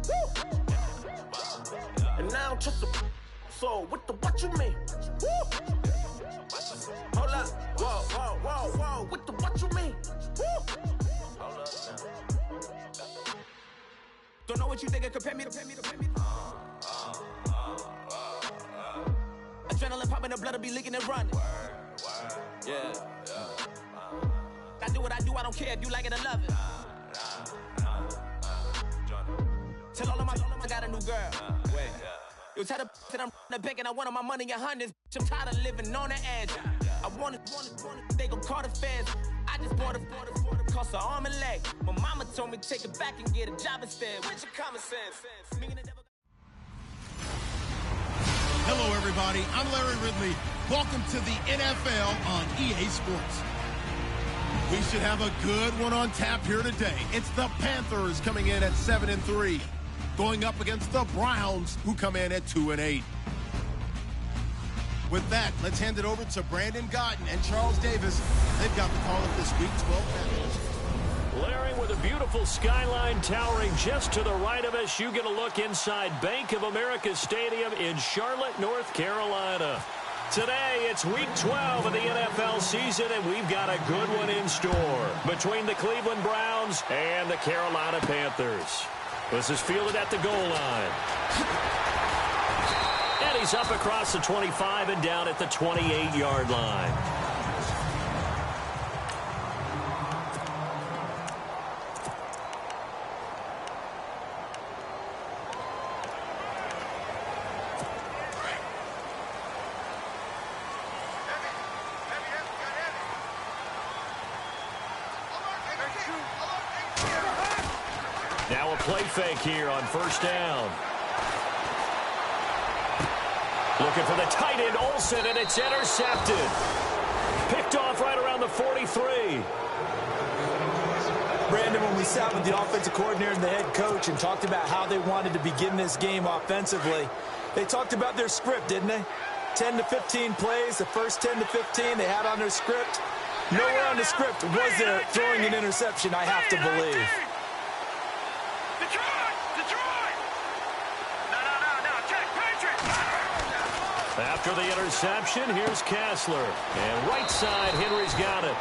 Woo! And now I'm just a soul with the what you mean? Woo! Hold up, whoa, with the what you mean? Woo! Hold up now. Don't know what you think, compare me to adrenaline popping, the blood will be leaking and running. Yeah. I do what I do, I don't care if you like it or love it. Tell all of my I got a new girl. Wait. You tell the that I'm the bank and I want my money in hundreds. I'm tired of living on the edge. I want it, they gon' call the feds. I just bought a cost an arm and leg. My mama told me take it back and get a job instead. Where's your common sense? Hello, everybody. I'm Larry Ridley. Welcome to the NFL on EA Sports. We should have a good one on tap here today. It's the Panthers coming in at 7-3, going up against the Browns, who come in at 2-8. With that, let's hand it over to Brandon Gotten and Charles Davis. They've got the call of this Week 12 match. Larry, with a beautiful skyline towering just to the right of us, you get a look inside Bank of America Stadium in Charlotte, North Carolina. Today, it's Week 12 of the NFL season, and we've got a good one in store between the Cleveland Browns and the Carolina Panthers. This is fielded at the goal line. And he's up across the 25 and down at the 28-yard line. Now a play fake here on first down. Looking for the tight end, Olsen, and it's intercepted. Picked off right around the 43. Brandon, when we sat with the offensive coordinator and the head coach and talked about how they wanted to begin this game offensively, they talked about their script, didn't they? 10 to 15 plays, the first 10 to 15 they had on their script. Nowhere on the script was there throwing an interception, I have to believe. After the interception, here's Kessler. And right side, Henry's got it.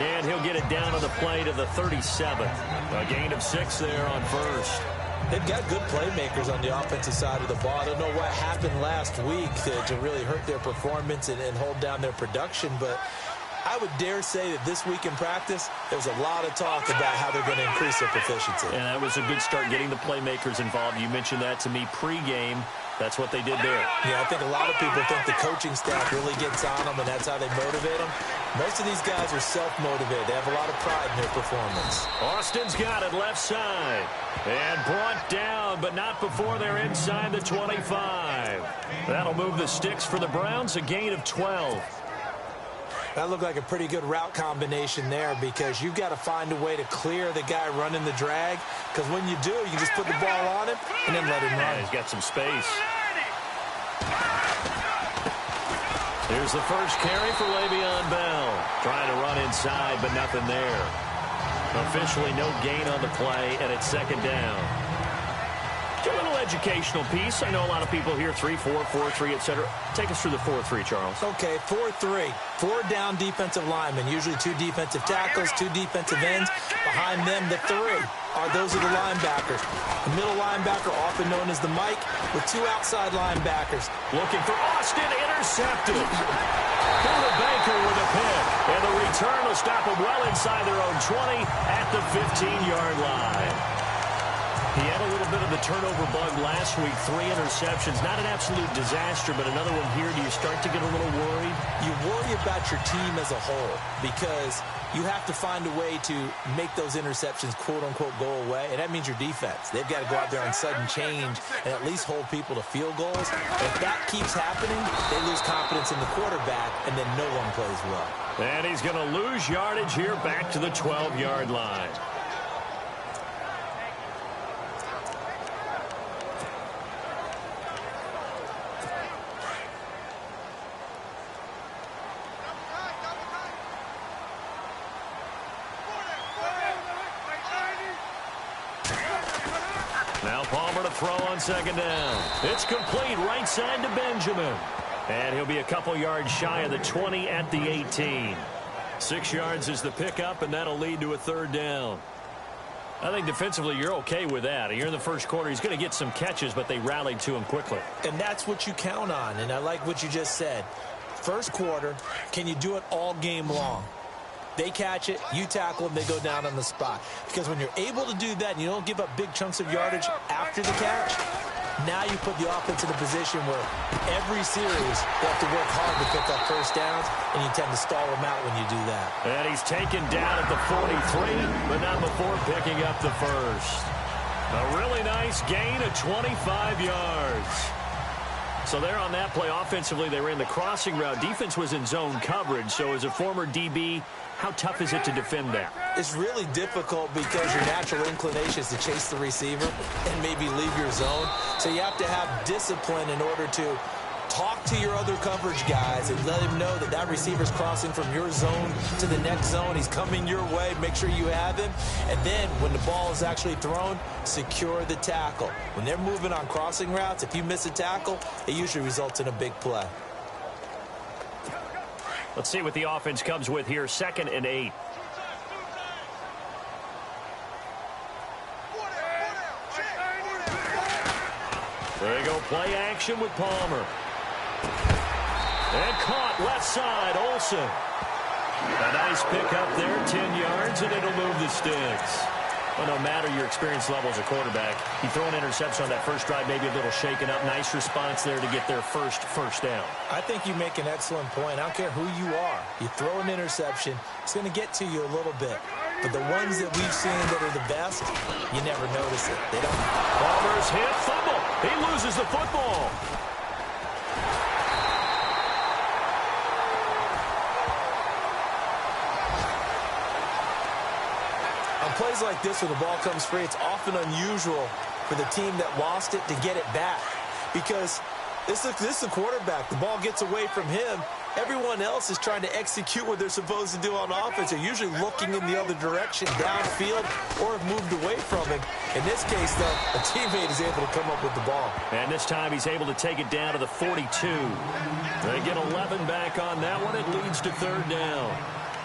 And he'll get it down to the play to the 37. A gain of 6 there on first. They've got good playmakers on the offensive side of the ball. I don't know what happened last week to really hurt their performance and hold down their production, but I would dare say that this week in practice, there was a lot of talk about how they're going to increase their proficiency. And that was a good start getting the playmakers involved. You mentioned that to me pregame. That's what they did there. Yeah, I think a lot of people think the coaching staff really gets on them, and that's how they motivate them. Most of these guys are self-motivated. They have a lot of pride in their performance. Austin's got it left side. And brought down, but not before they're inside the 25. That'll move the sticks for the Browns, a gain of 12. That looked like a pretty good route combination there because you've got to find a way to clear the guy running the drag, because when you do, you just put the ball on him and then let him run. He's got some space. Here's the first carry for Le'Veon Bell. Trying to run inside, but nothing there. Officially no gain on the play, and it's second down. A little educational piece. I know a lot of people here, 3-4, 4-3, etc. Take us through the 4-3, Charles. Okay, 4-3. 4 down defensive linemen, usually 2 defensive tackles, 2 defensive ends. Behind them, the 3 those are the linebackers. The middle linebacker, often known as the Mike, with 2 outside linebackers. Looking for Austin, intercepted. Buda Baker with a pick. And the return will stop them well inside their own 20 at the 15-yard line. He had a little bit of the turnover bug last week, 3 interceptions. Not an absolute disaster, but another one here. Do you start to get a little worried? You worry about your team as a whole because you have to find a way to make those interceptions, quote-unquote, go away, and that means your defense. They've got to go out there on sudden change and at least hold people to field goals. If that keeps happening, they lose confidence in the quarterback, and then no one plays well. And he's going to lose yardage here back to the 12-yard line. Now Palmer to throw on second down. It's complete right side to Benjamin. And he'll be a couple yards shy of the 20 at the 18. 6 yards is the pickup, and that'll lead to a third down. I think defensively you're okay with that. You're in the first quarter. He's going to get some catches, but they rallied to him quickly. And that's what you count on, and I like what you just said. First quarter, can you do it all game long? They catch it, you tackle them, they go down on the spot. Because when you're able to do that and you don't give up big chunks of yardage after the catch, now you put the offense in a position where every series they have to work hard to pick up first downs, and you tend to stall them out when you do that. And he's taken down at the 43, but not before picking up the first. A really nice gain of 25 yards. So there on that play, offensively, they ran the crossing route. Defense was in zone coverage, so as a former DB, how tough is it to defend that? It's really difficult because your natural inclination is to chase the receiver and maybe leave your zone. So you have to have discipline in order to talk to your other coverage guys and let him know that that receiver's crossing from your zone to the next zone. He's coming your way. Make sure you have him. And then when the ball is actually thrown, secure the tackle. When they're moving on crossing routes, if you miss a tackle, it usually results in a big play. Let's see what the offense comes with here. 2nd and 8. There you go, play action with Palmer. And caught left side, Olsen. A nice pick up there, 10 yards, and it'll move the sticks. Well, no matter your experience level as a quarterback, you throw an interception on that first drive, maybe a little shaken up. Nice response there to get their first down. I think you make an excellent point. I don't care who you are. You throw an interception, it's going to get to you a little bit. But the ones that we've seen that are the best, you never notice it. They don't. Palmer's hit, fumble. He loses the football. On plays like this where the ball comes free, it's often unusual for the team that lost it to get it back. Because this is a quarterback. The ball gets away from him. Everyone else is trying to execute what they're supposed to do on offense. They're usually looking in the other direction, downfield, or have moved away from him. In this case, though, a teammate is able to come up with the ball. And this time he's able to take it down to the 42. They get 11 back on that one. It leads to third down.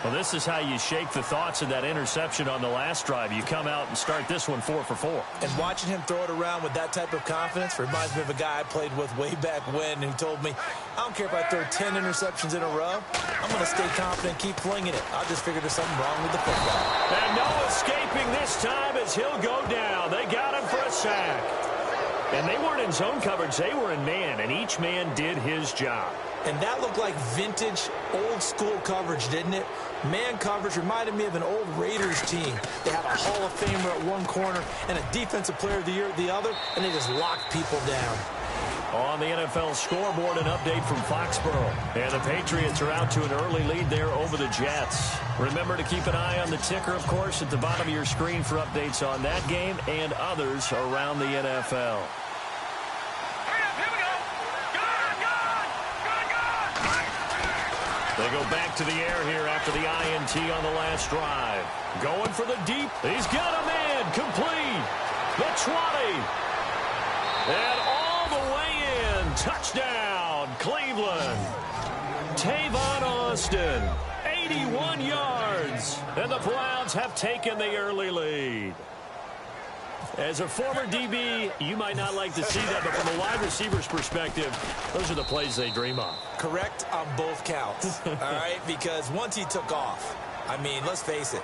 Well, this is how you shake the thoughts of that interception on the last drive. You come out and start this one 4 for 4. And watching him throw it around with that type of confidence reminds me of a guy I played with way back when who told me, I don't care if I throw 10 interceptions in a row. I'm going to stay confident, keep flinging it. I'll just figure there's something wrong with the football. And no escaping this time as he'll go down. They got him for a sack. And they weren't in zone coverage. They were in man, and each man did his job. And that looked like vintage, old-school coverage, didn't it? Man coverage reminded me of an old Raiders team. They had a Hall of Famer at one corner and a Defensive Player of the Year at the other, and they just locked people down. On the NFL scoreboard, an update from Foxborough. And the Patriots are out to an early lead there over the Jets. Remember to keep an eye on the ticker, of course, at the bottom of your screen for updates on that game and others around the NFL. They go back to the air here after the INT on the last drive. Going for the deep. He's got a man. Complete. The 20. And all the way in. Touchdown, Cleveland. Tavon Austin. 81 yards. And the Browns have taken the early lead. As a former DB, you might not like to see that, but from a wide receiver's perspective, those are the plays they dream of. Correct on both counts, all right? Because once he took off, I mean, let's face it,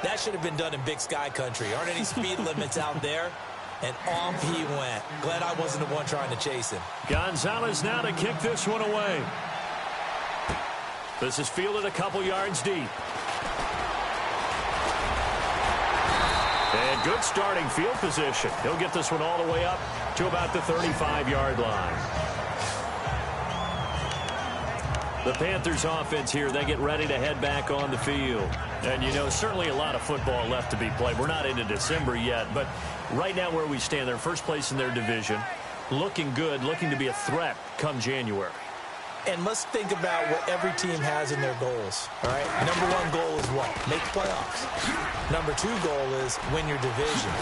that should have been done in Big Sky country. Aren't any speed limits out there? And off he went. Glad I wasn't the one trying to chase him. Gonzalez now to kick this one away. This is fielded a couple yards deep. And good starting field position. He'll get this one all the way up to about the 35-yard line. The Panthers offense here, they get ready to head back on the field. And, you know, certainly a lot of football left to be played. We're not into December yet, but right now where we stand, they're first place in their division, looking good, looking to be a threat come January. And let's think about what every team has in their goals, all right? Number one goal is what? Make the playoffs. Number two goal is win your division.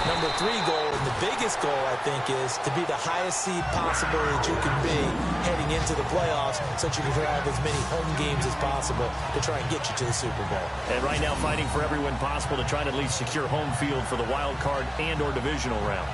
Number three goal, and the biggest goal, I think, is to be the highest seed possible that you can be heading into the playoffs so that you can have as many home games as possible to try and get you to the Super Bowl. And right now fighting for every win possible to try to at least secure home field for the wild card and or divisional round.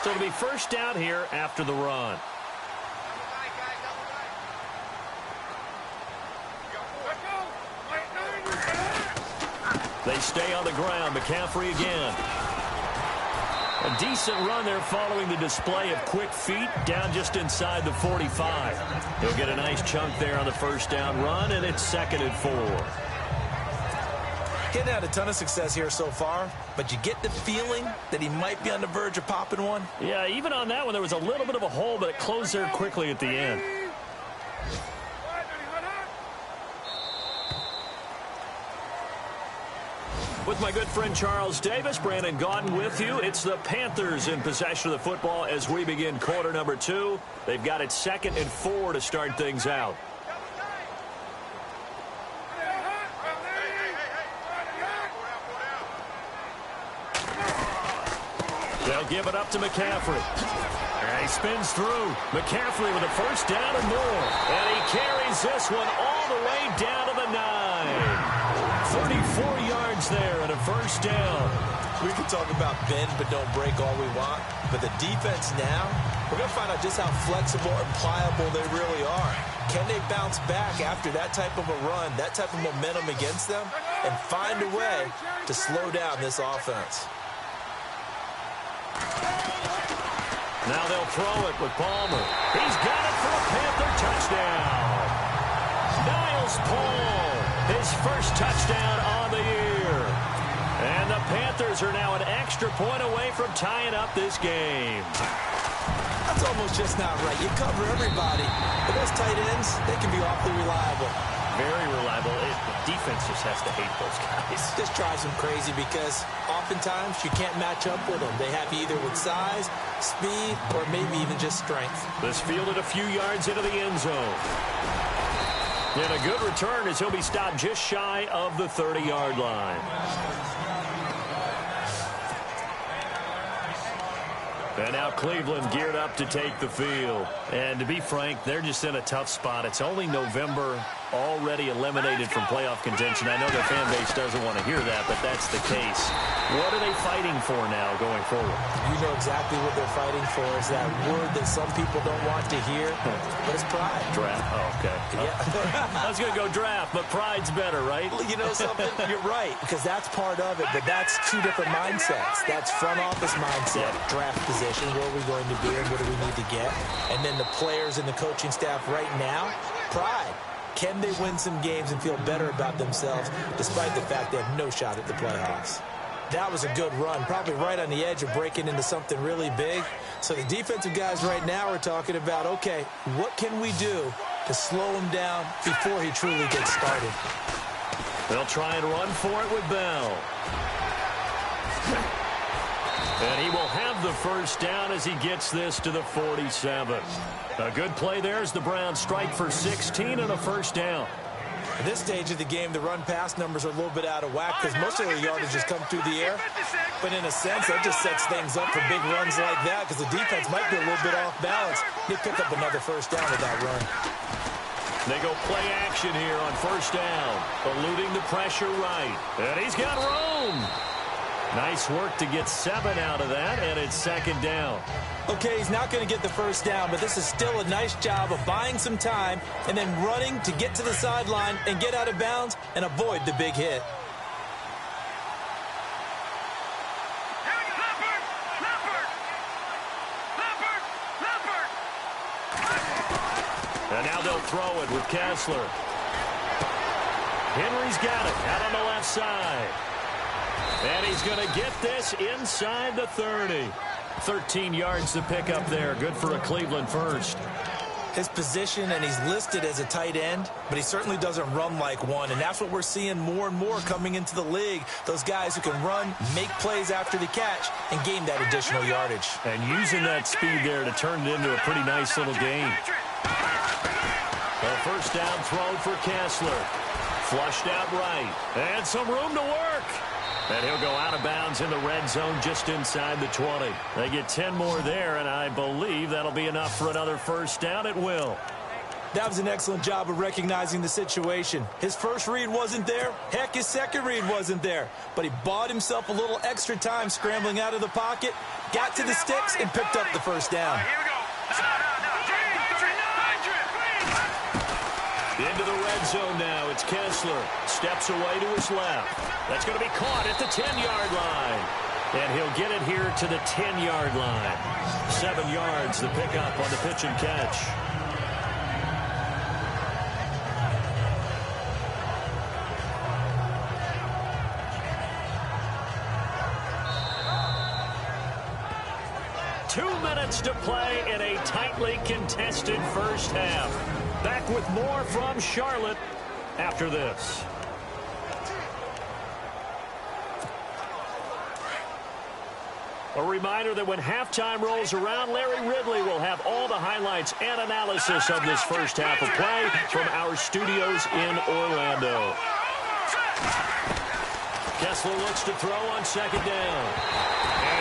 So it'll be first down here after the run. They stay on the ground. McCaffrey again. A decent run there following the display of quick feet down just inside the 45. He'll get a nice chunk there on the first down run, and it's 2nd and 4. Getting had a ton of success here so far, but you get the feeling that he might be on the verge of popping one. Yeah, even on that one, there was a little bit of a hole, but it closed there quickly at the end. With my good friend Charles Davis, Brandon Gaudin with you. It's the Panthers in possession of the football as we begin quarter number 2. They've got it 2nd and 4 to start things out. They'll give it up to McCaffrey. And he spins through. McCaffrey with a first down and more. And he carries this one all the way down to the 9. 34 yards there and a first down. We can talk about bend but don't break all we want. But the defense now, we're going to find out just how flexible and pliable they really are. Can they bounce back after that type of a run, that type of momentum against them, and find a way to slow down this offense? Now they'll throw it with Palmer. He's got it for a Panther touchdown. Niles Paul, his first touchdown on the year. And the Panthers are now an extra point away from tying up this game. That's almost just not right. You cover everybody. But those tight ends, they can be awfully reliable. Very reliable. The defense just has to hate those guys. This drives them crazy because oftentimes you can't match up with them. They have you either with size, speed, or maybe even just strength. This fielded a few yards into the end zone. And a good return as he'll be stopped just shy of the 30-yard line. And now Cleveland geared up to take the field. And to be frank, they're just in a tough spot. It's only November, already eliminated from playoff contention. I know their fan base doesn't want to hear that, but that's the case. What are they fighting for now going forward? You know exactly what they're fighting for. Is that word that some people don't want to hear, but it's pride. Draft. Oh, okay. Yeah. I was going to go draft, but pride's better, right? Well, you know something? You're right, because that's part of it, but that's two different mindsets. That's front office mindset, draft position, where are we going to be and what do we need to get? And then the players and the coaching staff right now, pride. Can they win some games and feel better about themselves despite the fact they have no shot at the playoffs? That was a good run, probably right on the edge of breaking into something really big. So the defensive guys right now are talking about, okay, what can we do to slow him down before he truly gets started? They'll try and run for it with Bell. And he will have the first down as he gets this to the 47. A good play there as the Browns strike for 16 and a first down. At this stage of the game, the run-pass numbers are a little bit out of whack because most of the yardage just come through the air. But in a sense, that just sets things up for big runs like that because the defense might be a little bit off balance. They pick up another first down with that run. They go play action here on first down, eluding the pressure right. And he's got room. Nice work to get 7 out of that, and it's second down. Okay, he's not going to get the first down, but this is still a nice job of buying some time and then running to get to the sideline and get out of bounds and avoid the big hit. And now they'll throw it with Kessler. Henry's got it out on the left side. And he's going to get this inside the 30. 13 yards to pick up there. Good for a Cleveland first. His position, and he's listed as a tight end, but he certainly doesn't run like one, and that's what we're seeing more and more coming into the league. Those guys who can run, make plays after the catch, and gain that additional yardage. And using that speed there to turn it into a pretty nice little game. A first down throw for Kessler. Flushed out right. And some room to work. And he'll go out of bounds in the red zone just inside the 20. They get 10 more there, and I believe that'll be enough for another first down. It will. That was an excellent job of recognizing the situation. His first read wasn't there. Heck, his second read wasn't there. But he bought himself a little extra time scrambling out of the pocket, got to the sticks, and picked up the first down. Here we go. Into the red zone now. It's Kessler. Steps away to his left. That's going to be caught at the 10-yard line. And he'll get it here to the 10-yard line. 7 yards the pickup on the pitch and catch. To play in a tightly contested first half. Back with more from Charlotte after this. A reminder that when halftime rolls around, Larry Ridley will have all the highlights and analysis of this first half of play from our studios in Orlando. Kessler looks to throw on second down.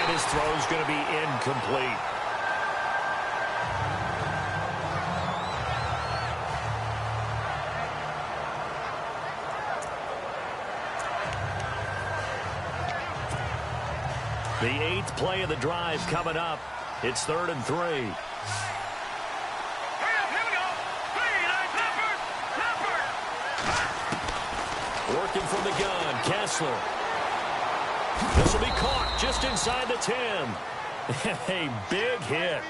And his throw's going to be incomplete. The 8th play of the drive coming up. It's 3rd and 3. Working from the gun, Kessler. This will be caught just inside the 10. A big hit.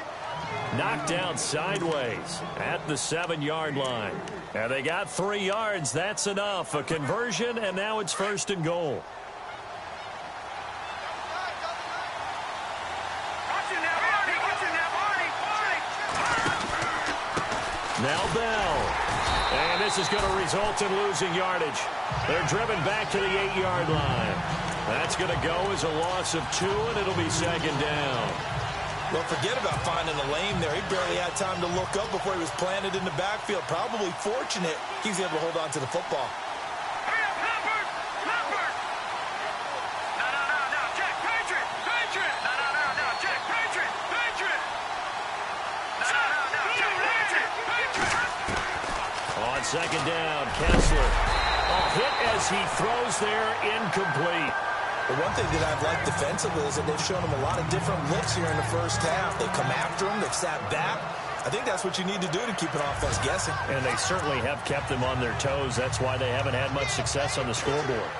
Knocked down sideways at the 7-yard line. And they got 3 yards. That's enough. A conversion, and now it's 1st and goal. Now Bell. And this is going to result in losing yardage. They're driven back to the 8-yard line. That's going to go as a loss of 2, and it'll be 2nd down. Well, forget about finding the lane there. He barely had time to look up before he was planted in the backfield. Probably fortunate he was able to hold on to the football. On second down, Kessler. Hit as he throws there, incomplete. The one thing that I've liked defensively is that they've shown him a lot of different looks here in the first half. They come after him, they've sat back. I think that's what you need to do to keep an offense guessing. And they certainly have kept them on their toes. That's why they haven't had much success on the scoreboard.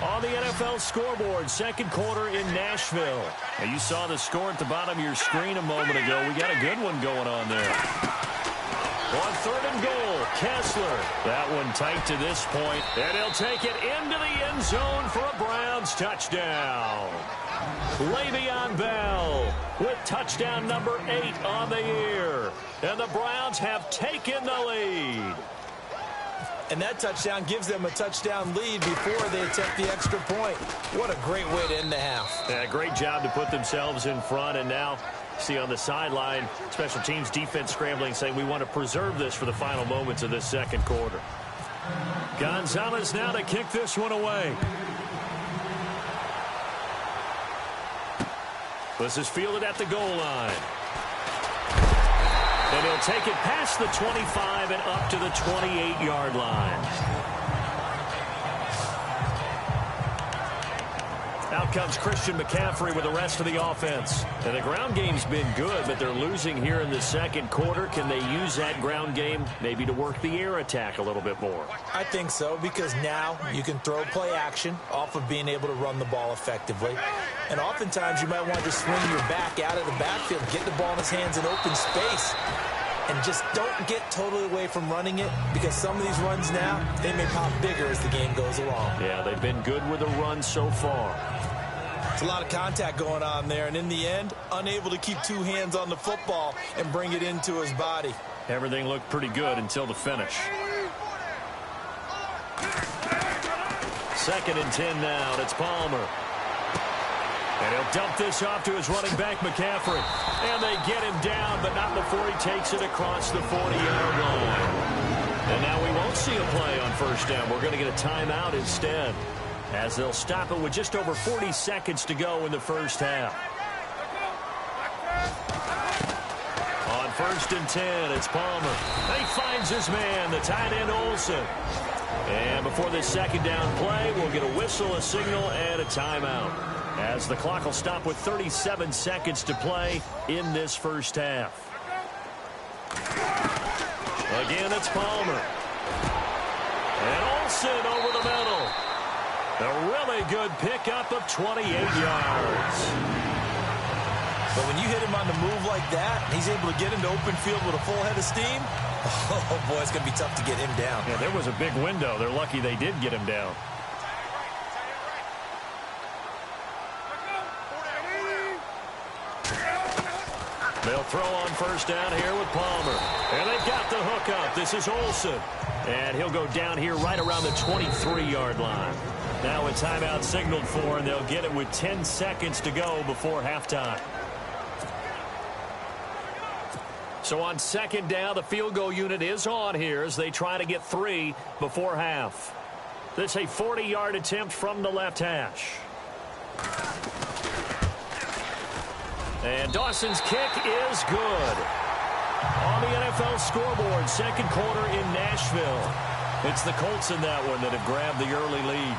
On the NFL scoreboard, 2nd quarter in Nashville. Now, you saw the score at the bottom of your screen a moment ago. We got a good one going on there. On 3rd and goal, Kessler. That one tight to this point, and he'll take it into the end zone for a Browns touchdown. Le'Veon Bell with touchdown number 8 on the year. And the Browns have taken the lead. And that touchdown gives them a touchdown lead before they attempt the extra point. What a great way to end the half. Yeah, great job to put themselves in front, and now see on the sideline, special teams defense scrambling, saying we want to preserve this for the final moments of this 2nd quarter. Gonzalez now to kick this one away. This is fielded at the goal line. And he'll take it past the 25 and up to the 28-yard line. Out comes Christian McCaffrey with the rest of the offense. And the ground game's been good, but they're losing here in the 2nd quarter. Can they use that ground game maybe to work the air attack a little bit more? I think so, because now you can throw play action off of being able to run the ball effectively. And oftentimes you might want to swing your back out of the backfield, get the ball in his hands in open space. and just don't get totally away from running it, because some of these runs now, they may pop bigger as the game goes along. Yeah, they've been good with the run so far. It's a lot of contact going on there, and in the end, unable to keep two hands on the football and bring it into his body. Everything looked pretty good until the finish. 2nd and 10 now. It's Palmer. And he'll dump this off to his running back, McCaffrey. And they get him down, but not before he takes it across the 40-yard line. And now we won't see a play on 1st down. We're going to get a timeout instead, as they'll stop it with just over 40 seconds to go in the 1st half. On 1st and 10, it's Palmer. He finds his man, the tight end Olsen. And before this 2nd down play, we'll get a whistle, a signal, and a timeout, as the clock will stop with 37 seconds to play in this 1st half. Again, it's Palmer. And Olsen over the middle. A really good pickup of 28 yards. But when you hit him on the move like that, he's able to get into open field with a full head of steam. Oh, boy, it's going to be tough to get him down. Yeah, there was a big window. They're lucky they did get him down. They'll throw on 1st down here with Palmer. And they've got the hook up. This is Olsen. And he'll go down here right around the 23-yard line. Now a timeout signaled for, and they'll get it with 10 seconds to go before halftime. So on 2nd down, the field goal unit is on here as they try to get 3 before half. This is a 40-yard attempt from the left hash. And Dawson's kick is good. On the NFL scoreboard, 2nd quarter in Nashville. It's the Colts in that one that have grabbed the early lead.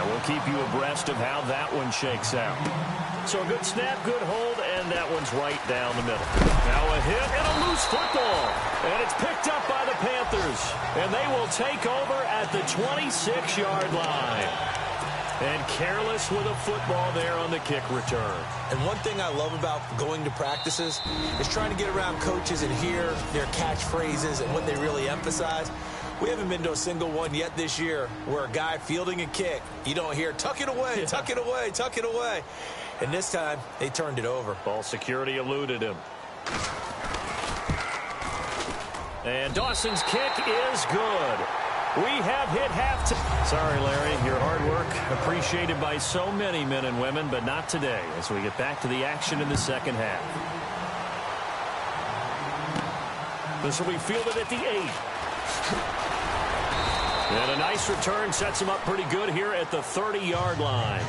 And we'll keep you abreast of how that one shakes out. So a good snap, good hold, and that one's right down the middle. Now a hit and a loose football. And it's picked up by the Panthers. And they will take over at the 26-yard line. And careless with a football there on the kick return. And one thing I love about going to practices is trying to get around coaches and hear their catchphrases and what they really emphasize. We haven't been to a single one yet this year where a guy fielding a kick, you don't hear, tuck it away, tuck it away, tuck it away. And this time, they turned it over. Ball security eluded him. And Dawson's kick is good. We have hit halftime. Sorry, Larry, your hard work appreciated by so many men and women, but not today as we get back to the action in the 2nd half. This will be fielded at the 8. And a nice return sets him up pretty good here at the 30-yard line.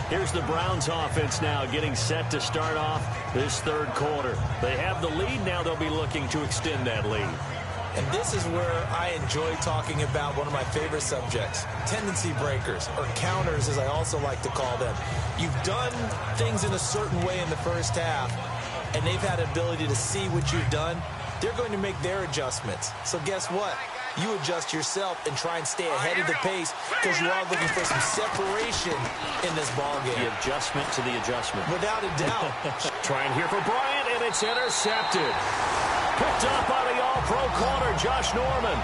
Here's the Browns offense now getting set to start off this 3rd quarter. They have the lead. Now they'll be looking to extend that lead. And this is where I enjoy talking about one of my favorite subjects, tendency breakers, or counters as I also like to call them. You've done things in a certain way in the 1st half, and they've had the ability to see what you've done. They're going to make their adjustments. So guess what? You adjust yourself and try and stay ahead of the pace because you are looking for some separation in this ballgame. The adjustment to the adjustment. Without a doubt. Trying here for Bryant, and it's intercepted. Picked up by the all-pro corner, Josh Norman.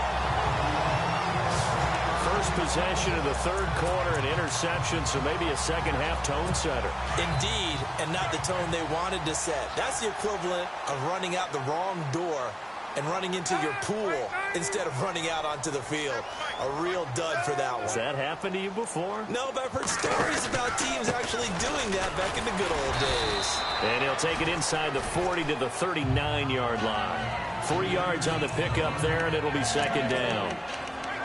First possession of the 3rd quarter, an interception, so maybe a 2nd half tone setter. Indeed, and not the tone they wanted to set. That's the equivalent of running out the wrong door and running into your pool instead of running out onto the field. A real dud for that one. Has that happened to you before? No, but I've heard stories about teams actually doing that back in the good old days. And he'll take it inside the 40 to the 39-yard line. 3 yards on the pickup there, and it'll be 2nd down.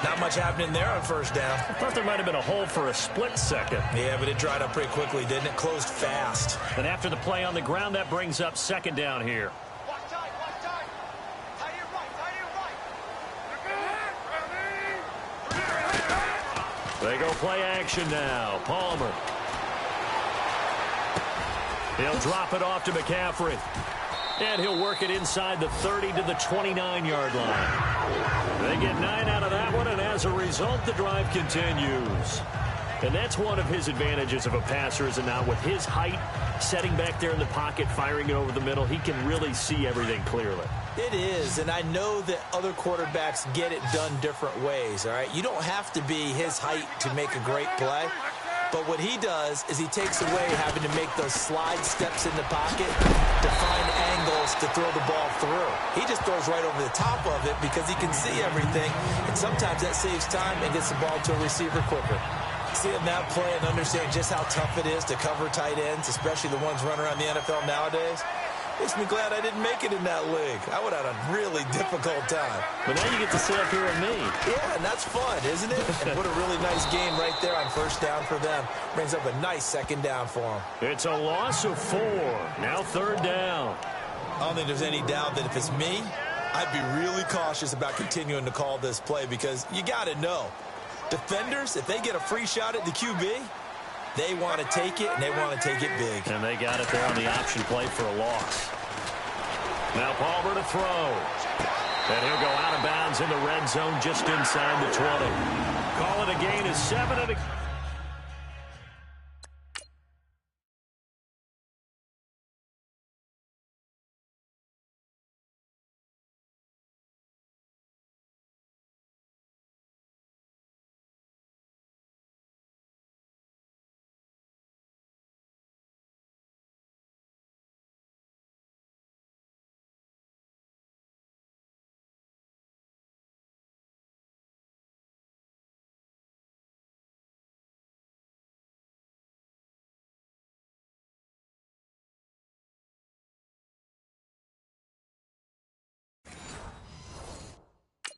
Not much happening there on 1st down. I thought there might have been a hole for a split second. Yeah, but it dried up pretty quickly, didn't it? Closed fast. And after the play on the ground, that brings up 2nd down here. They go play action now. Palmer. He'll drop it off to McCaffrey. And he'll work it inside the 30 to the 29-yard line. They get 9 out of that one, and as a result, the drive continues. And that's one of his advantages of a passer, is it not? With his height, setting back there in the pocket, firing it over the middle, he can really see everything clearly. It is, and I know that other quarterbacks get it done different ways, all right? You don't have to be his height to make a great play. But what he does is he takes away having to make those slide steps in the pocket to find angles to throw the ball through. He just throws right over the top of it because he can see everything, and sometimes that saves time and gets the ball to a receiver quicker. Seeing that play and understand just how tough it is to cover tight ends, especially the ones running around the NFL nowadays, makes me glad I didn't make it in that league. I would have had a really difficult time. But now you get to sit up here with me. Yeah, and that's fun, isn't it? And what a really nice game right there on first down for them. Brings up a nice second down for them. It's a loss of 4. Now third down. I don't think there's any doubt that if it's me, I'd be really cautious about continuing to call this play because you got to know. Defenders, if they get a free shot at the QB, they want to take it, and they want to take it big. And they got it there on the option play for a loss. Now Palmer to throw. And he'll go out of bounds in the red zone just inside the 20. Call it a gain of 7 and a...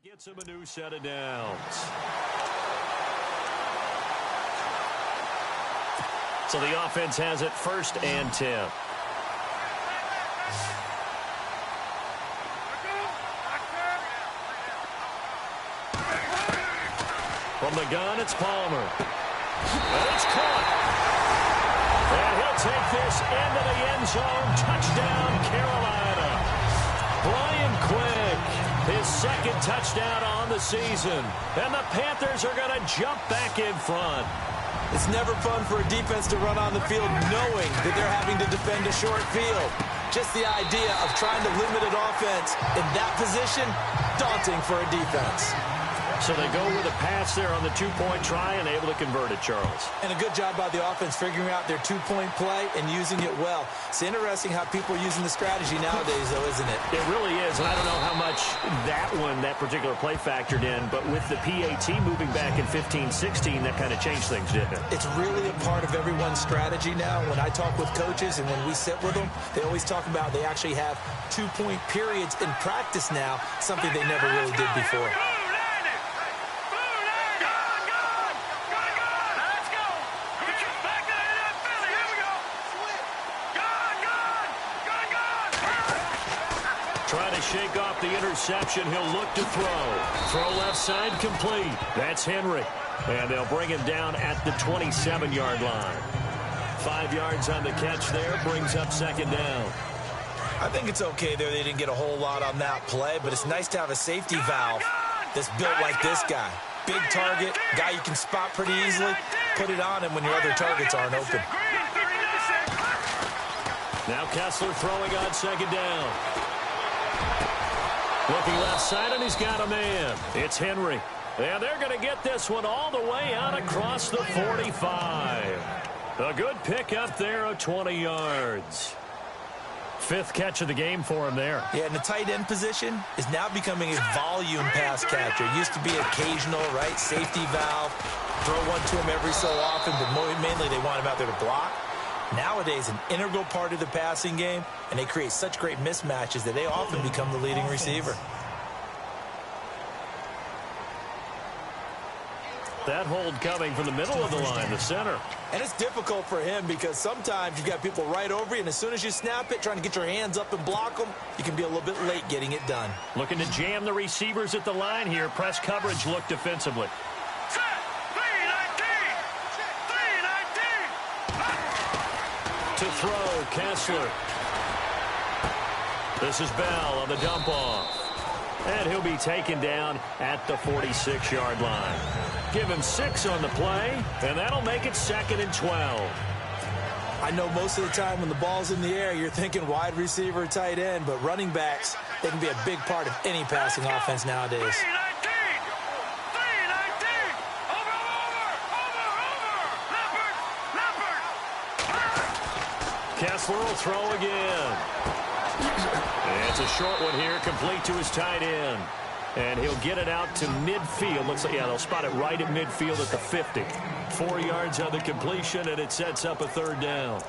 Gets him a new set of downs. So the offense has it 1st and 10. From the gun, it's Palmer. And it's caught. And he'll take this into the end zone. Touchdown, Carolina. Brian Quick, his 2nd touchdown on the season. And the Panthers are going to jump back in front. It's never fun for a defense to run on the field knowing that they're having to defend a short field. Just the idea of trying to limit an offense in that position, daunting for a defense. So they go with a pass there on the 2-point try and able to convert it, Charles. And a good job by the offense figuring out their 2-point play and using it well. It's interesting how people are using the strategy nowadays, though, isn't it? It really is, and I don't know how much that particular play factored in, but with the PAT moving back in 15-16, that kind of changed things, didn't it? It's really a part of everyone's strategy now. When I talk with coaches and when we sit with them, they always talk about they actually have 2-point periods in practice now, something they never really did before. Trying to shake off the interception. He'll look to throw. Throw left side complete. That's Henry. And they'll bring him down at the 27-yard line. 5 yards on the catch there. Brings up 2nd down. I think it's okay there. They didn't get a whole lot on that play, but it's nice to have a safety valve that's built like this guy. Big target, guy you can spot pretty easily. Put it on him when your other targets aren't open. Now Kessler throwing on 2nd down. Looking left side, and he's got a man. It's Henry. And they're going to get this one all the way out across the 45. A good pick up there of 20 yards. 5th catch of the game for him there. Yeah, and the tight end position is now becoming a volume pass catcher. It used to be occasional, right? Safety valve. Throw one to him every so often, but mainly they want him out there to block. Nowadays, an integral part of the passing game, and they create such great mismatches that they often become the leading receiver. That hold coming from the middle of the line, the center. And it's difficult for him because sometimes you've got people right over you, and as soon as you snap it, trying to get your hands up and block them, you can be a little bit late getting it done. Looking to jam the receivers at the line here. Press coverage look defensively. To throw, Kessler. This is Bell on the dump off. And he'll be taken down at the 46-yard line. give him 6 on the play, and that'll make it 2nd and 12. I know most of the time when the ball's in the air, you're thinking wide receiver, tight end, but running backs, they can be a big part of any passing offense nowadays. Kessler will throw again. It's a short one here, complete to his tight end. And he'll get it out to midfield. Looks like, yeah, they'll spot it right at midfield at the 50. 4 yards on the completion, and it sets up a 3rd down.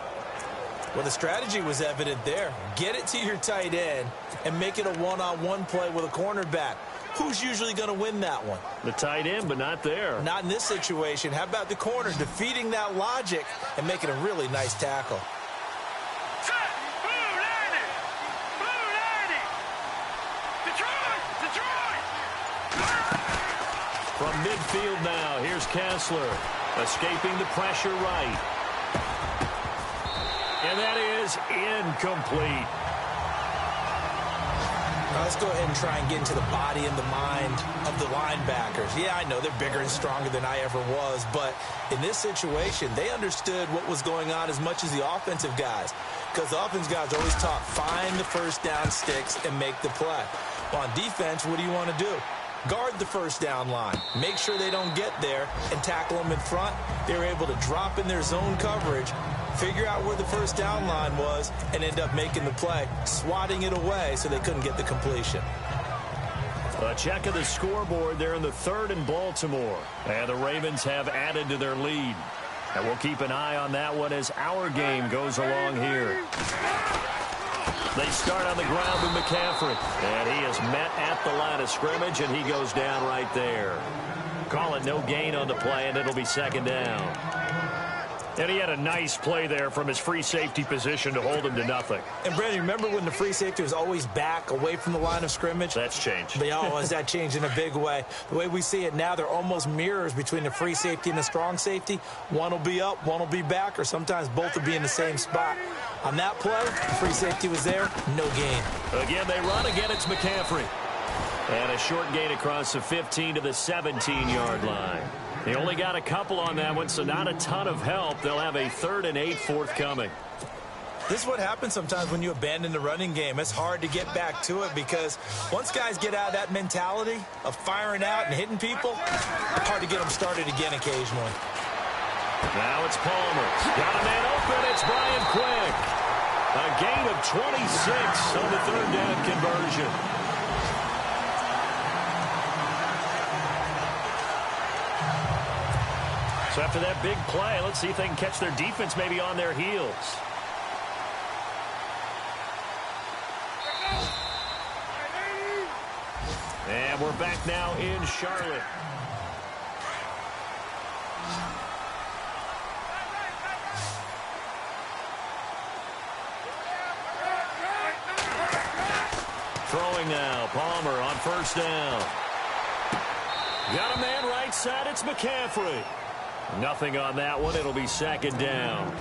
Well, the strategy was evident there. Get it to your tight end and make it a one-on-one play with a cornerback. Who's usually going to win that one? The tight end, but not there. Not in this situation. How about the corner defeating that logic and making a really nice tackle? From midfield now, here's Kessler, escaping the pressure right. And that is incomplete. Now let's go ahead and try and get into the body and the mind of the linebackers. Yeah, I know they're bigger and stronger than I ever was, but in this situation, they understood what was going on as much as the offensive guys, because the offensive guys always taught, find the first down sticks and make the play. Well, on defense, what do you want to do? Guard the first down line. Make sure they don't get there and tackle them in front. They were able to drop in their zone coverage, figure out where the first down line was, and end up making the play, swatting it away so they couldn't get the completion. A check of the scoreboard there in the 3rd in Baltimore. And the Ravens have added to their lead. And we'll keep an eye on that one as our game goes along here. They start on the ground with McCaffrey. And he is met at the line of scrimmage, and he goes down right there. Call it no gain on the play, and it'll be 2nd down. And he had a nice play there from his free safety position to hold him to nothing. And, Brandon, remember when the free safety was always back away from the line of scrimmage? That's changed. But, oh, has that changed in a big way? The way we see it now, they're almost mirrors between the free safety and the strong safety. One will be up, one will be back, or sometimes both will be in the same spot. On that play, the free safety was there, no gain. Again, they run. Again, it's McCaffrey. And a short gain across the 15 to the 17-yard line. They only got a couple on that one, so not a ton of help. They'll have a 3rd and 8 forthcoming. This is what happens sometimes when you abandon the running game. It's hard to get back to it because once guys get out of that mentality of firing out and hitting people, hard to get them started again occasionally. Now it's Palmer. Got a man open. It's Brian Quick. A gain of 26 on the 3rd down conversion. So after that big play, let's see if they can catch their defense maybe on their heels. And we're back now in Charlotte. Throwing now, Palmer on 1st down. Got a man right side, it's McCaffrey. Nothing on that one, it'll be 2nd down.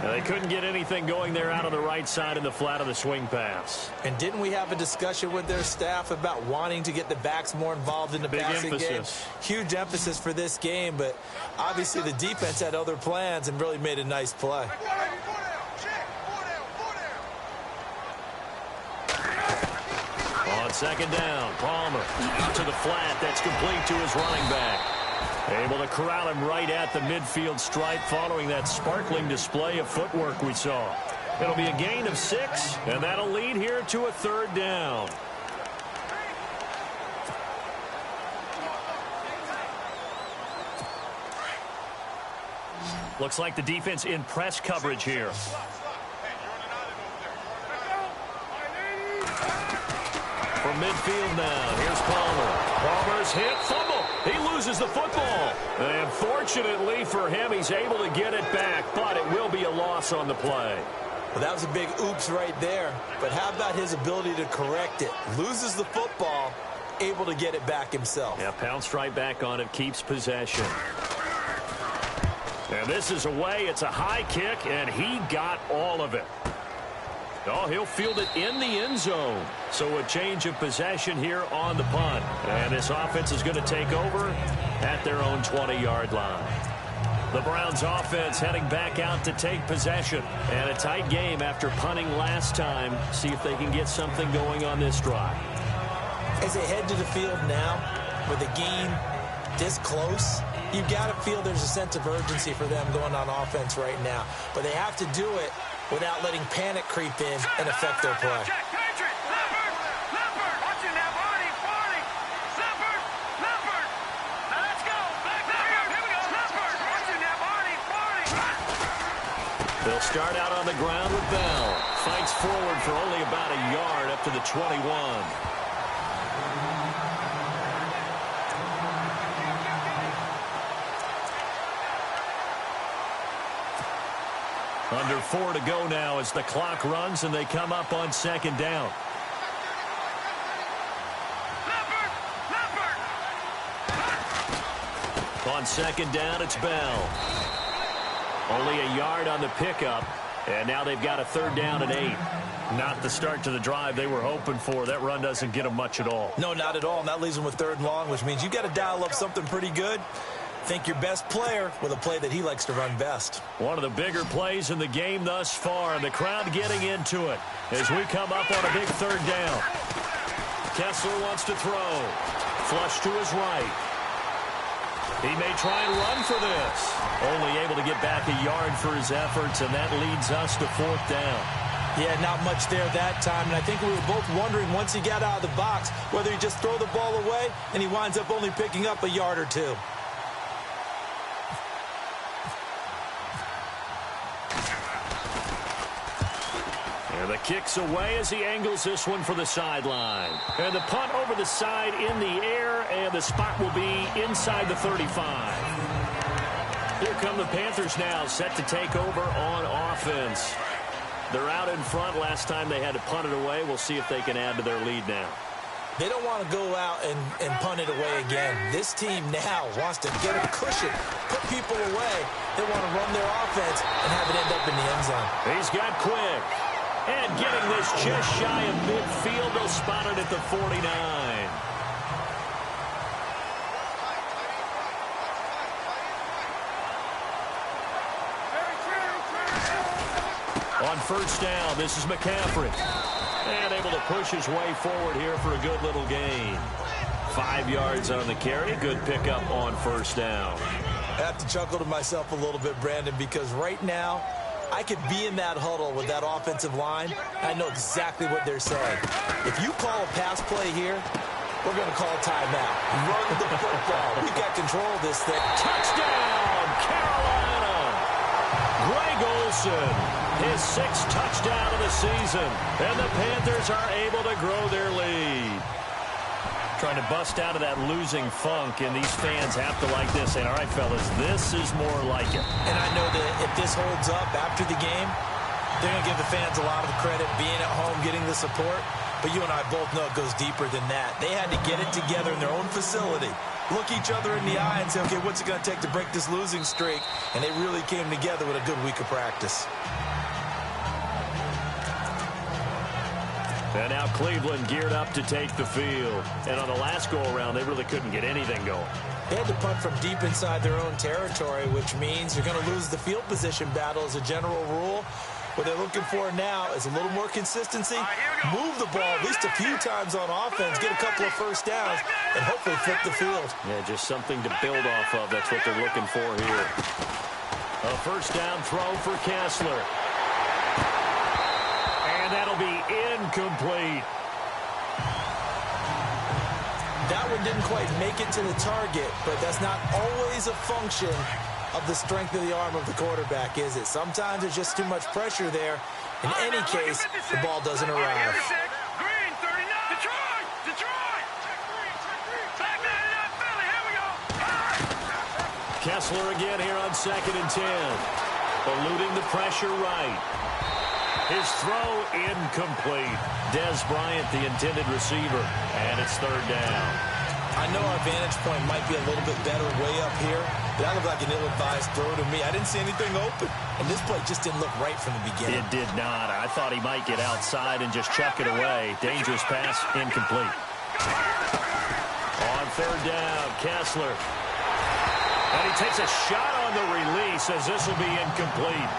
Now, they couldn't get anything going there out on the right side in the flat of the swing pass. And didn't we have a discussion with their staff about wanting to get the backs more involved in the passing game? Huge emphasis for this game, but obviously the defense had other plans and really made a nice play. On 2nd down, Palmer out to the flat. That's complete to his running back. Able to corral him right at the midfield stripe following that sparkling display of footwork we saw. It'll be a gain of 6, and that'll lead here to a 3rd down. Looks like the defense in press coverage here. From midfield now, here's Palmer. Palmer's hit, fumble. He loses the football. And fortunately for him, he's able to get it back, but it will be a loss on the play. Well, that was a big oops right there. But how about his ability to correct it? Loses the football, able to get it back himself. Yeah, pounced right back on it, keeps possession. And this is away. It's a high kick, and he got all of it. Oh, he'll field it in the end zone. So a change of possession here on the punt. And this offense is going to take over at their own 20-yard line. The Browns offense heading back out to take possession. And a tight game after punting last time. See if they can get something going on this drive. As they head to the field now, with a game this close, you've got to feel there's a sense of urgency for them going on offense right now. But they have to do it without letting panic creep in and affect their play. They'll start out on the ground with Bell. Fights forward for only about a yard up to the 21. Under 4 to go now as the clock runs and they come up on second down. On second down, it's Bell. Only a yard on the pickup, and now they've got a third down and 8. Not the start to the drive they were hoping for. That run doesn't get them much at all. No, not at all. And that leaves them with third and long, which means you've got to dial up something pretty good. Think your best player with a play that he likes to run best. One of the bigger plays in the game thus far, and the crowd getting into it as we come up on a big third down. Kessler wants to throw. Flush to his right. He may try and run for this. Only able to get back a yard for his efforts, and that leads us to fourth down. Yeah, not much there that time, and I think we were both wondering once he got out of the box whether he just throw the ball away, and he winds up only picking up a yard or two. And the kick's away as he angles this one for the sideline. And the punt over the side in the air, and the spot will be inside the 35. Here come the Panthers now, set to take over on offense. They're out in front. Last time they had to punt it away. We'll see if they can add to their lead now. They don't want to go out and punt it away again. This team now wants to get a cushion, put people away. They want to run their offense and have it end up in the end zone. He's got Quick. And getting this just shy of midfield. They'll spot it at the 49. On first down, this is McCaffrey. And able to push his way forward here for a good little gain. 5 yards on the carry. Good pickup on first down. I have to chuckle to myself a little bit, Brandon, because right now, I could be in that huddle with that offensive line. I know exactly what they're saying. If you call a pass play here, we're going to call a timeout. Run the football. We got control of this thing. Touchdown, Carolina. Greg Olsen, his 6th touchdown of the season. And the Panthers are able to grow their lead. Trying to bust out of that losing funk, and these fans have to like this. And all right, fellas, this is more like it. And I know that if this holds up after the game, they're going to give the fans a lot of credit being at home, getting the support. But you and I both know it goes deeper than that. They had to get it together in their own facility, look each other in the eye and say, okay, what's it going to take to break this losing streak? And they really came together with a good week of practice. And now Cleveland geared up to take the field. And on the last go-around, they really couldn't get anything going. They had to punt from deep inside their own territory, which means you're going to lose the field position battle as a general rule. What they're looking for now is a little more consistency, move the ball at least a few times on offense, get a couple of first downs, and hopefully flip the field. Yeah, just something to build off of. That's what they're looking for here. A first down throw for Kessler. And that'll be incomplete. That one didn't quite make it to the target, but that's not always a function of the strength of the arm of the quarterback, is it? Sometimes there's just too much pressure there. In any case, the ball doesn't arrive. Kessler again here on 2nd and 10. Eluding the pressure right. His throw incomplete. Des Bryant, the intended receiver, and it's 3rd down. I know our vantage point might be a little bit better way up here, but that looked like an ill-advised throw to me. I didn't see anything open, and this play just didn't look right from the beginning. It did not. I thought he might get outside and just chuck it away. Dangerous pass, incomplete. On 3rd down, Kessler And he takes a shot on the release as this will be incomplete.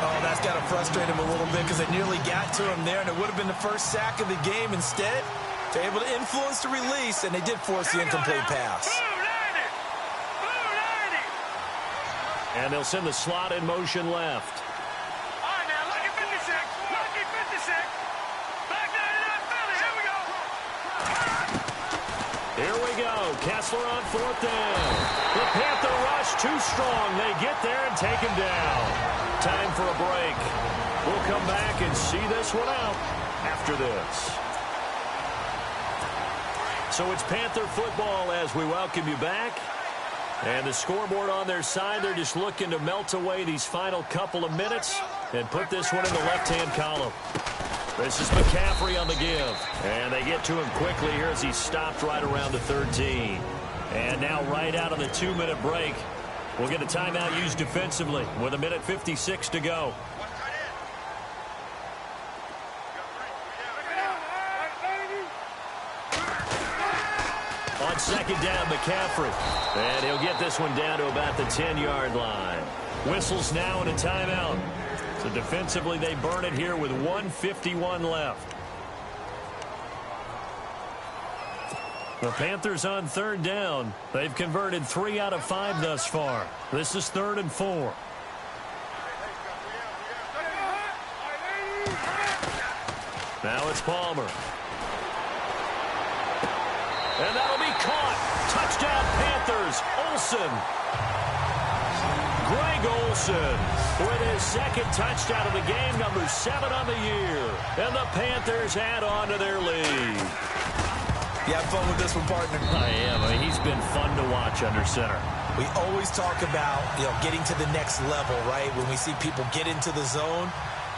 Oh, that's got to frustrate him a little bit because they nearly got to him there, and it would have been the first sack of the game. Instead, they're able to influence the release, and they did force the incomplete pass. And they'll send the slot in motion left. All right, now, lucky 56. Lucky 56. Back 99 Philly. Here we go. Here we go. Kessler on fourth down. The Panther rush too strong. They get there and take him down. Time for a break. We'll come back and see this one out after this. So it's Panther football as we welcome you back. And the scoreboard on their side, they're just looking to melt away these final couple of minutes and put this one in the left-hand column. This is McCaffrey on the give. And they get to him quickly here as he's stopped right around the 13. And now right out of the 2-minute break, we'll get a timeout used defensively with 1:56 to go. On second down, McCaffrey. And he'll get this one down to about the 10-yard line. Whistles now and a timeout. So defensively, they burn it here with 1:51 left. The Panthers on third down. They've converted 3 out of 5 thus far. This is 3rd and 4. Now it's Palmer. And that'll be caught. Touchdown, Panthers. Olsen. Greg Olsen with his second touchdown of the game, number 7 on the year. And the Panthers add on to their lead. You have fun with this one, partner? I am. I mean, he's been fun to watch under center. We always talk about, getting to the next level, right? When we see people get into the zone,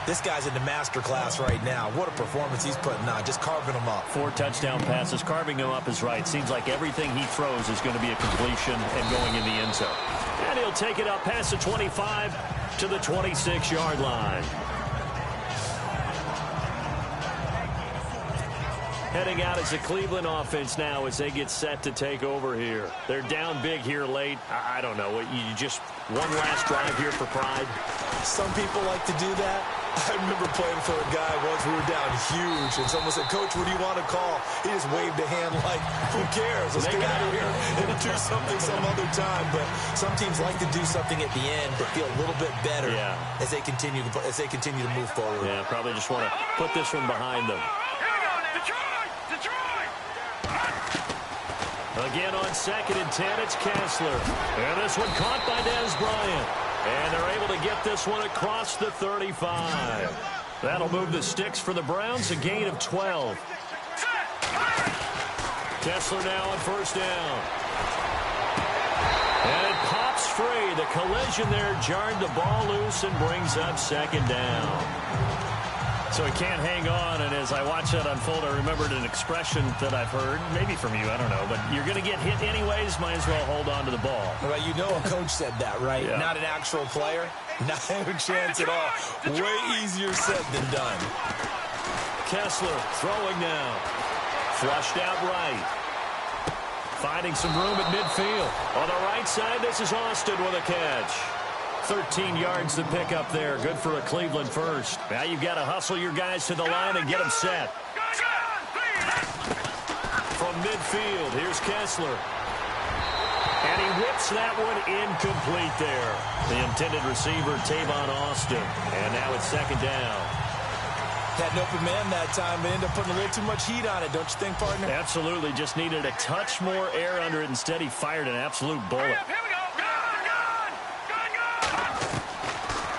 this guy's in the master class right now. What a performance he's putting on, just carving them up. 4 touchdown passes. Carving them up is right. Seems like everything he throws is going to be a completion and going in the end zone. And he'll take it up past the 25 to the 26-yard line. Heading out is the Cleveland offense now as they get set to take over here. They're down big here late. I don't know. You just one last drive here for pride? Some people like to do that. I remember playing for a guy once. We were down huge, and someone said, "Coach, what do you want to call?" He just waved a hand like, "Who cares? Let's get out of here and do something some other time." But some teams like to do something at the end to feel a little bit better as they continue to move forward. Yeah, probably just want to put this one behind them. Again on 2nd and 10, it's Kessler. And this one caught by Dez Bryant. And they're able to get this one across the 35. That'll move the sticks for the Browns, a gain of 12. Kessler now on first down. And it pops free. The collision there jarred the ball loose and brings up 2nd down. So he can't hang on, and as I watch that unfold, I remembered an expression that I've heard, maybe from you, I don't know, but you're going to get hit anyways, might as well hold on to the ball. Well, a coach said that, right? Yeah. Not an actual player. Not a chance at all. Way easier said than done. Kessler throwing now. Flushed out right. Finding some room at midfield. On the right side, this is Austin with a catch. 13 yards to pick up there. Good for a Cleveland first. Now you've got to hustle your guys to the line and get them set. From midfield, here's Kessler. And he whips that one incomplete there. The intended receiver, Tavon Austin. And now it's 2nd down. Had an open man that time, but ended up putting a little too much heat on it, don't you think, partner? Absolutely. Just needed a touch more air under it. Instead, he fired an absolute bullet.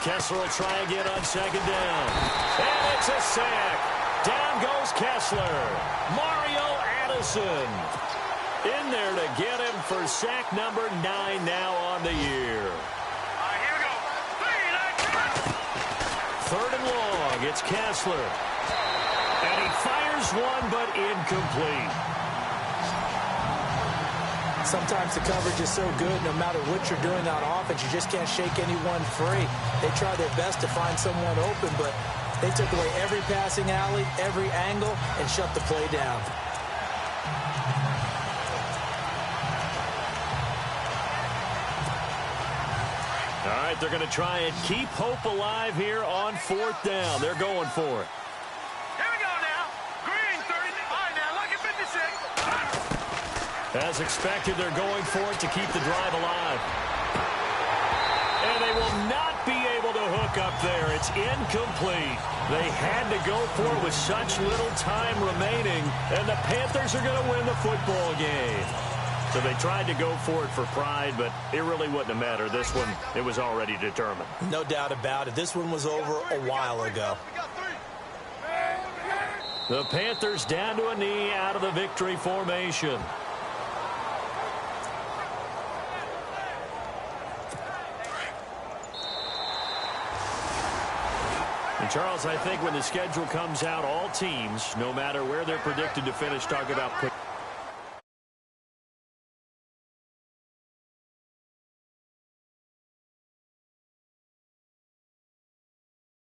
Kessler will try again on 2nd down. And it's a sack. Down goes Kessler. Mario Addison in there to get him for sack number 9 now on the year. All right, here we go. 3rd and long. It's Kessler. And he fires one, but incomplete. Sometimes the coverage is so good, no matter what you're doing on offense, you just can't shake anyone free. They try their best to find someone open, but they took away every passing alley, every angle, and shut the play down. All right, they're going to try and keep hope alive here on 4th down. They're going for it. Here we go now. Green 30. All right, now, lucky 56. As expected, they're going for it to keep the drive alive. And they will not be able to hook up there. It's incomplete. They had to go for it with such little time remaining, and the Panthers are going to win the football game. So they tried to go for it for pride, but it really wouldn't have mattered. This one, it was already determined. No doubt about it. This one was over a while ago. The Panthers down to a knee out of the victory formation. And Charles, I think when the schedule comes out, all teams, no matter where they're predicted to finish, talk about